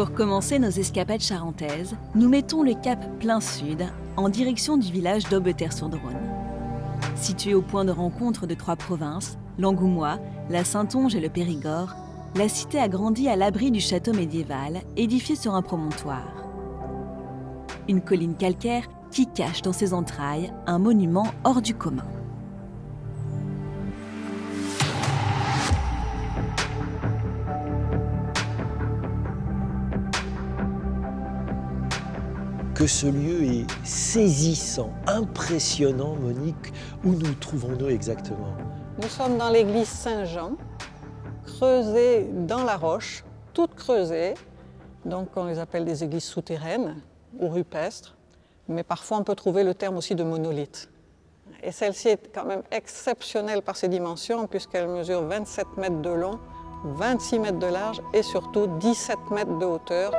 Pour commencer nos escapades charentaises, nous mettons le cap plein sud, en direction du village d'Aubeterre-sur-Dronne. Situé au point de rencontre de trois provinces, l'Angoumois, la Saintonge et le Périgord, la cité a grandi à l'abri du château médiéval, édifié sur un promontoire. Une colline calcaire qui cache dans ses entrailles un monument hors du commun. Que ce lieu est saisissant, impressionnant, Monique. Où nous trouvons-nous exactement? Nous sommes dans l'église Saint-Jean, creusée dans la roche, toute creusée. Donc on les appelle des églises souterraines ou rupestres. Mais parfois on peut trouver le terme aussi de monolithe. Et celle-ci est quand même exceptionnelle par ses dimensions puisqu'elle mesure 27 mètres de long, 26 mètres de large et surtout 17 mètres de hauteur.